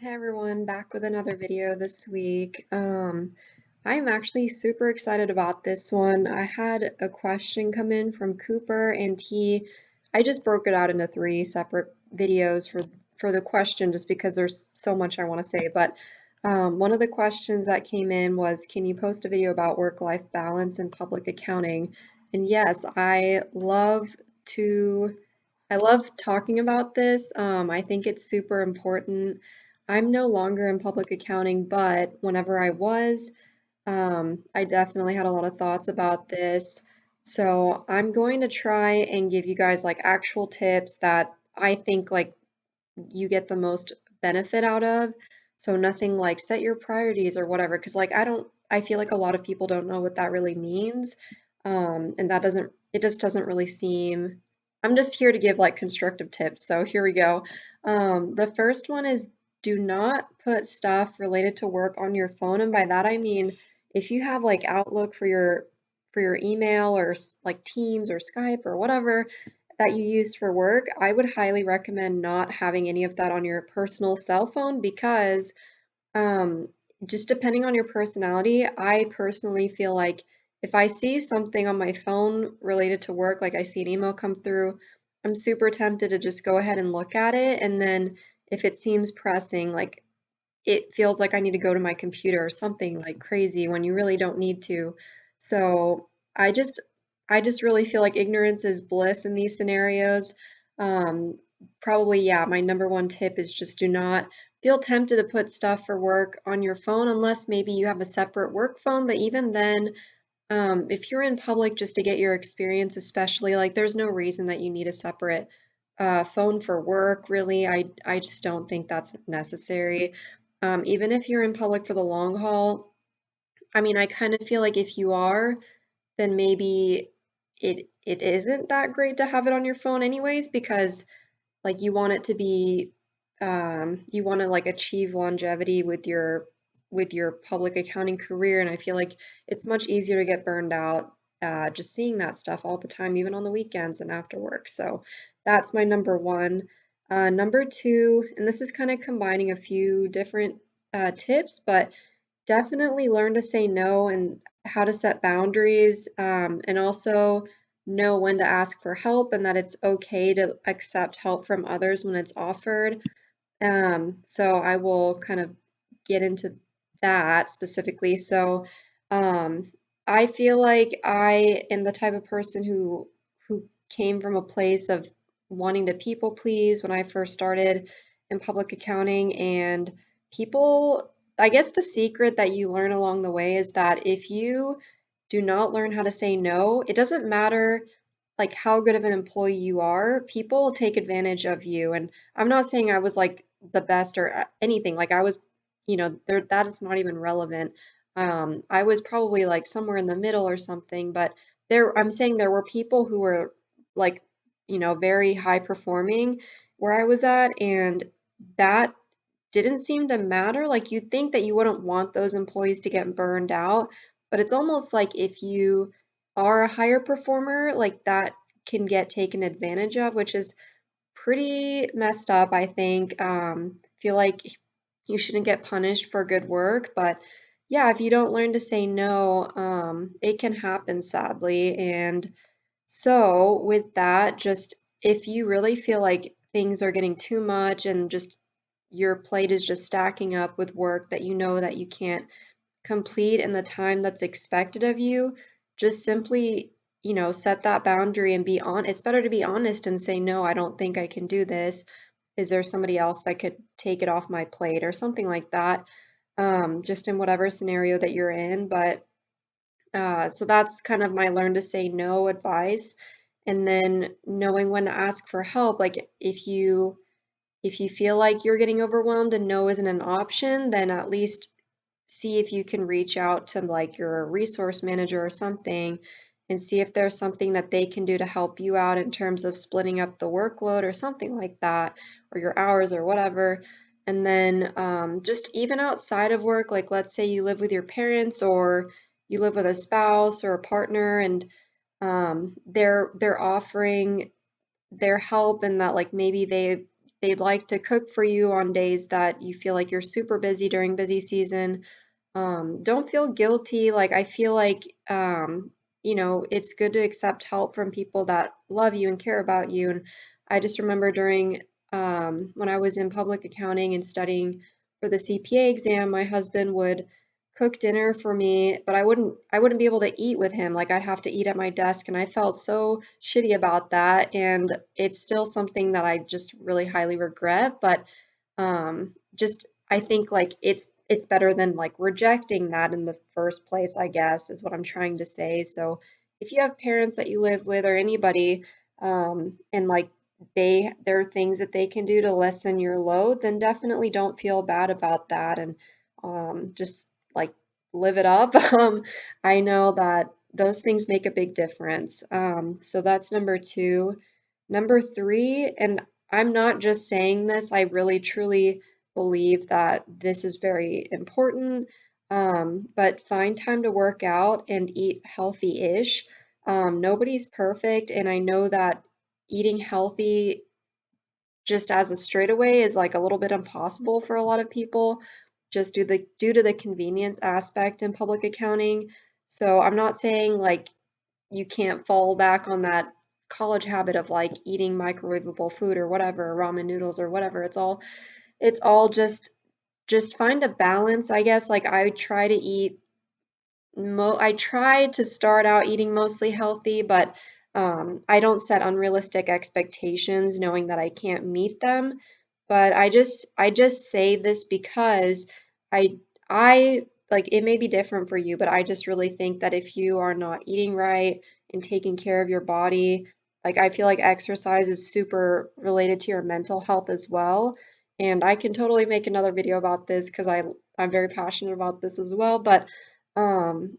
Hey everyone, back with another video this week. I'm actually super excited about this one. I had a question come in from Cooper and I just broke it out into three separate videos for the question just because there's so much I want to say. But one of the questions that came in was, can you post a video about work-life balance in public accounting? And yes, to I love talking about this. I think it's super important. I'm no longer in public accounting, but whenever I was, I definitely had a lot of thoughts about this. So I'm going to try and give you guys like actual tips that I think like you get the most benefit out of. So nothing like set your priorities or whatever, because I feel like a lot of people don't know what that really means. And it just doesn't really seem, I'm just here to give like constructive tips. So here we go. The first one is do not put stuff related to work on your phone. And by that, I mean, if you have like Outlook for your email or like Teams or Skype or whatever, that you use for work, I would highly recommend not having any of that on your personal cell phone because um, just depending on your personality, I personally feel like if I see something on my phone related to work, like I see an email come through, I'm super tempted to just go ahead and look at it. And then if it seems pressing, like it feels like I need to go to my computer or something like crazy when you really don't need to. So I just I just really feel like ignorance is bliss in these scenarios. Um, Probably, yeah, my number one tip is just do not feel tempted to put stuff for work on your phone unless maybe you have a separate work phone. But even then, if you're in public just to get your experience, especially like there's no reason that you need a separate phone for work, really. I just don't think that's necessary. Even if you're in public for the long haul, I mean, I kind of feel like if you are, then maybe it isn't that great to have it on your phone anyways, because like you want it to be you want to like achieve longevity with your public accounting career, and I feel like it's much easier to get burned out just seeing that stuff all the time, even on the weekends and after work. So that's my number one. Number two, and this is kind of combining a few different tips, but definitely learn to say no and how to set boundaries, and also know when to ask for help and that it's okay to accept help from others when it's offered. So I will kind of get into that specifically. So, I feel like I am the type of person who came from a place of wanting to people please when I first started in public accounting, and people, I guess the secret that you learn along the way is that if you do not learn how to say no, it doesn't matter like how good of an employee you are, people take advantage of you. And I'm not saying I was like the best or anything. Like I was, there that is not even relevant. I was probably like somewhere in the middle or something, but I'm saying there were people who were like, very high performing where I was at, and that didn't seem to matter. Like you'd think that you wouldn't want those employees to get burned out, but it's almost like if you are a higher performer, like that can get taken advantage of, which is pretty messed up, I think. Feel like you shouldn't get punished for good work, but yeah, if you don't learn to say no, it can happen sadly. And so with that, just if you really feel like things are getting too much and just your plate is just stacking up with work that you know that you can't complete in the time that's expected of you, just simply, set that boundary and be on. It's better to be honest and say, no, I don't think I can do this. Is there somebody else that could take it off my plate or something like that? Just in whatever scenario that you're in. But so that's kind of my learn to say no advice. And then knowing when to ask for help. Like if you feel like you're getting overwhelmed and no isn't an option, then at least see if you can reach out to like your resource manager or something and see if there's something that they can do to help you out in terms of splitting up the workload or something like that, or your hours or whatever. And then just even outside of work, like let's say you live with your parents or you live with a spouse or a partner, and they're offering their help and that like maybe they'd like to cook for you on days that you feel like you're super busy during busy season. Don't feel guilty. Like, I feel like, it's good to accept help from people that love you and care about you. And I just remember during when I was in public accounting and studying for the CPA exam, my husband would cook dinner for me, but I wouldn't be able to eat with him. Like, I'd have to eat at my desk, and I felt so shitty about that. And it's still something that I just really highly regret. But just I think like it's better than like rejecting that in the first place, I guess, is what I'm trying to say. So if you have parents that you live with or anybody, and like there are things that they can do to lessen your load, then definitely don't feel bad about that and just like live it up. I know that those things make a big difference. So that's number two. Number three, and I'm not just saying this, I really truly believe that this is very important. But find time to work out and eat healthy-ish. Nobody's perfect, and I know that eating healthy just as a straightaway is like a little bit impossible for a lot of people, just due to the convenience aspect in public accounting. So I'm not saying like you can't fall back on that college habit of like eating microwavable food or whatever, ramen noodles or whatever. It's all just find a balance, I guess. Like I try to start out eating mostly healthy, but I don't set unrealistic expectations knowing that I can't meet them. But I just say this because I I like it may be different for you, but I just really think that if you are not eating right and taking care of your body, like I feel like exercise is super related to your mental health as well. And I can totally make another video about this because I'm very passionate about this as well. But um,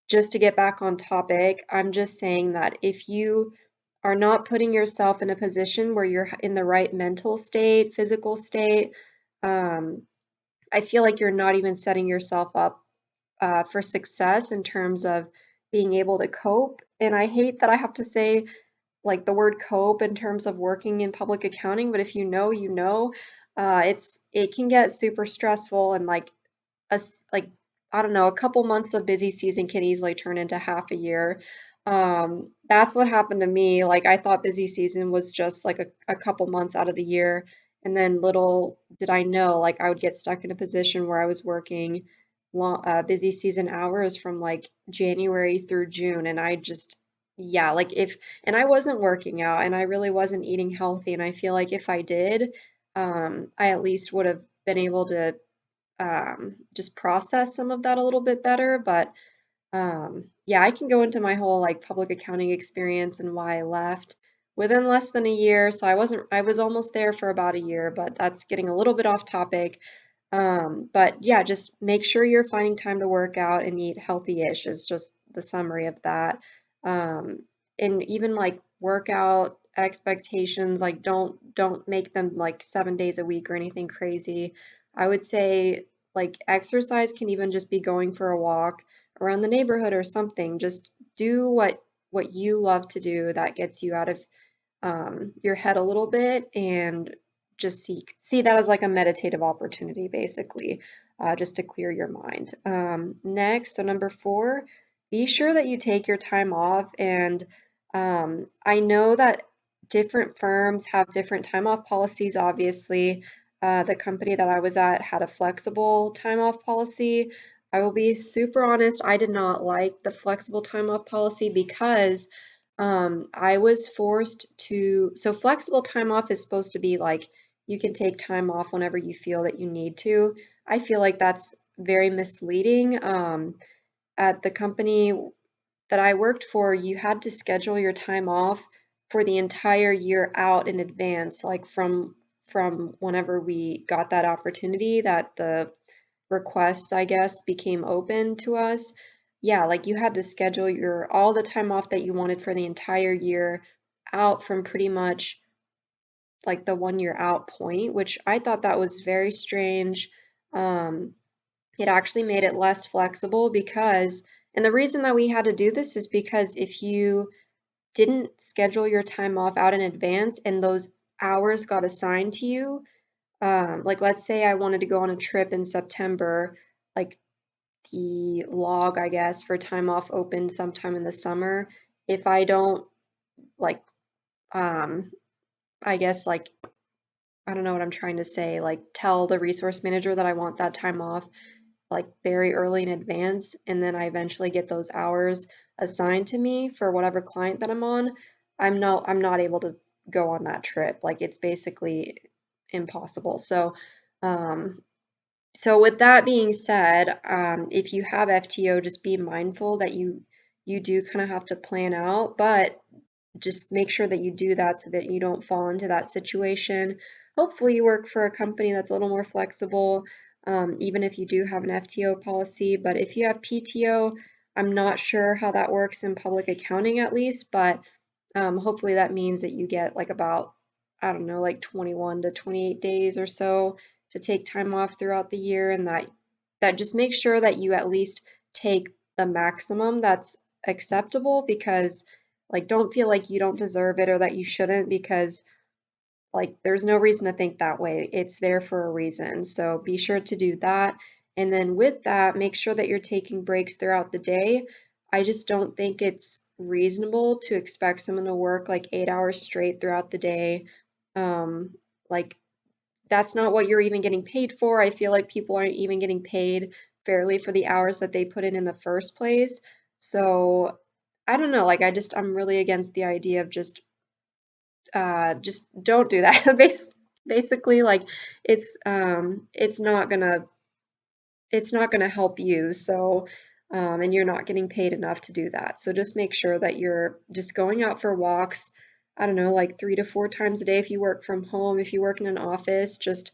just to get back on topic, I'm just saying that if you are not putting yourself in a position where you're in the right mental state, physical state, um, I feel like you're not even setting yourself up for success in terms of being able to cope. And I hate that I have to say like the word cope in terms of working in public accounting, but if you know, you know, it can get super stressful and like like I don't know, a couple months of busy season can easily turn into half a year. That's what happened to me. Like I thought busy season was just like a couple months out of the year, and then little did I know, like I would get stuck in a position where I was working busy season hours from like January through June, and I just yeah, like if and I wasn't working out, and I really wasn't eating healthy, and I feel like if I did, I at least would have been able to just process some of that a little bit better. But yeah, I can go into my whole like public accounting experience and why I left within less than a year. So I was almost there for about a year, but that's getting a little bit off topic. But yeah, just make sure you're finding time to work out and eat healthy-ish is just the summary of that. Um, and even like workout expectations, like don't make them like 7 days a week or anything crazy. I would say like exercise can even just be going for a walk around the neighborhood or something. Just do what you love to do that gets you out of your head a little bit and just see that as like a meditative opportunity, basically, just to clear your mind. Next, so number four, be sure that you take your time off. And I know that different firms have different time off policies, obviously. The company that I was at had a flexible time off policy. I will be super honest, I did not like the flexible time off policy because I was forced to, so flexible time off is supposed to be like you can take time off whenever you feel that you need to. I feel like that's very misleading. At the company that I worked for, you had to schedule your time off for the entire year out in advance, like from whenever we got that opportunity that the request, I guess, became open to us. Yeah, like you had to schedule your all the time off that you wanted for the entire year out from pretty much like the 1 year out point, which I thought that was very strange. Um, it actually made it less flexible because, and the reason that we had to do this is because if you didn't schedule your time off out in advance and those hours got assigned to you. Like let's say I wanted to go on a trip in September, like the log, I guess, for time off opened sometime in the summer. If I don't like, um, I guess like I don't know what I'm trying to say, like tell the resource manager that I want that time off like very early in advance, and then I eventually get those hours assigned to me for whatever client that I'm on, I'm not able to go on that trip. Like it's basically impossible. Um, so with that being said, if you have FTO, just be mindful that you do kind of have to plan out, but just make sure that you do that so that you don't fall into that situation. Hopefully, you work for a company that's a little more flexible, even if you do have an FTO policy. But if you have PTO, I'm not sure how that works in public accounting at least, but hopefully that means that you get like about, I don't know, like 21 to 28 days or so to take time off throughout the year, and that just makes sure that you at least take the maximum that's acceptable because like don't feel like you don't deserve it or that you shouldn't because like there's no reason to think that way. It's there for a reason. So be sure to do that. And then with that, make sure that you're taking breaks throughout the day. I just don't think it's reasonable to expect someone to work like 8 hours straight throughout the day. Um, like that's not what you're even getting paid for. I feel like people aren't even getting paid fairly for the hours that they put in the first place. So I don't know, like I'm really against the idea of just don't do that. Basically, like it's not gonna help you. So and you're not getting paid enough to do that. So just make sure that you're just going out for walks. I don't know, like 3 to 4 times a day if you work from home. If you work in an office, just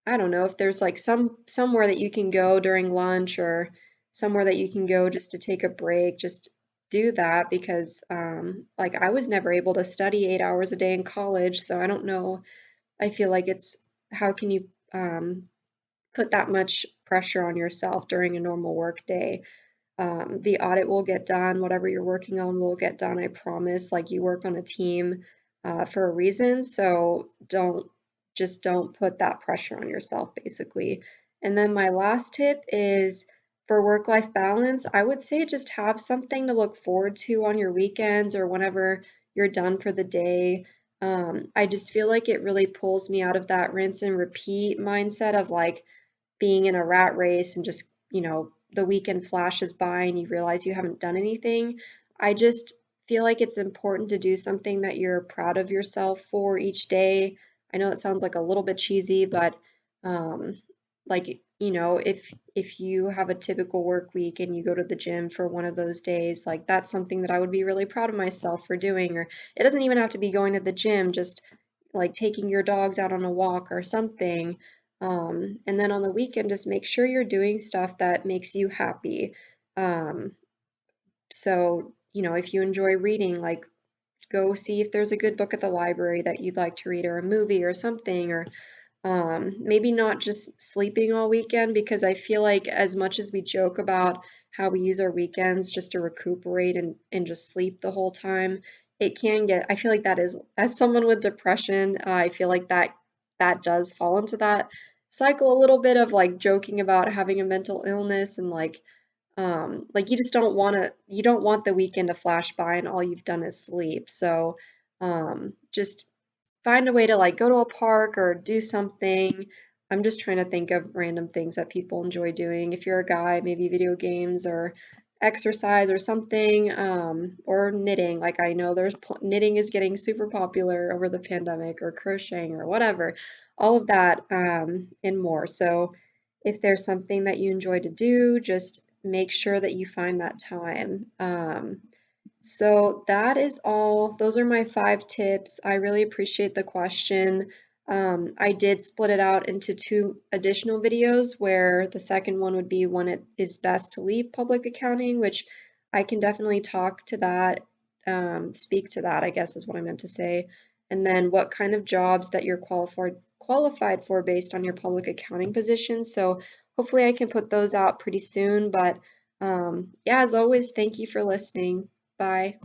I don't know if there's like somewhere that you can go during lunch or somewhere that you can go just to take a break, just do that because like I was never able to study 8 hours a day in college, so I don't know. I feel like it's how can you put that much pressure on yourself during a normal work day? The audit will get done. Whatever you're working on will get done. I promise. Like you work on a team for a reason. So don't put that pressure on yourself, basically. And then my last tip is for work-life balance, I would say just have something to look forward to on your weekends or whenever you're done for the day. I just feel like it really pulls me out of that rinse and repeat mindset of like, being in a rat race and just, the weekend flashes by and you realize you haven't done anything. I just feel like it's important to do something that you're proud of yourself for each day. I know it sounds like a little bit cheesy, but um, like, if you have a typical work week and you go to the gym for one of those days, like that's something that I would be really proud of myself for doing. Or it doesn't even have to be going to the gym, just like taking your dogs out on a walk or something. And then on the weekend, just make sure you're doing stuff that makes you happy. Um, so, if you enjoy reading, like go see if there's a good book at the library that you'd like to read, or a movie or something, or maybe not just sleeping all weekend, because I feel like as much as we joke about how we use our weekends just to recuperate and just sleep the whole time, it can get, I feel like that is, as someone with depression, I feel like that does fall into that cycle a little bit of like joking about having a mental illness and like you just you don't want the weekend to flash by and all you've done is sleep. So just find a way to like go to a park or do something. I'm just trying to think of random things that people enjoy doing. If you're a guy, maybe video games or exercise or something, or knitting. Like I know knitting is getting super popular over the pandemic, or crocheting or whatever, all of that, and more. So if there's something that you enjoy to do, just make sure that you find that time. So that is all. Those are my 5 tips. I really appreciate the question. I did split it out into 2 additional videos where the second one would be when it is best to leave public accounting, which I can definitely talk to that, speak to that, I guess is what I meant to say. And then what kind of jobs that you're qualified for based on your public accounting position. So hopefully I can put those out pretty soon. But yeah, as always, thank you for listening. Bye.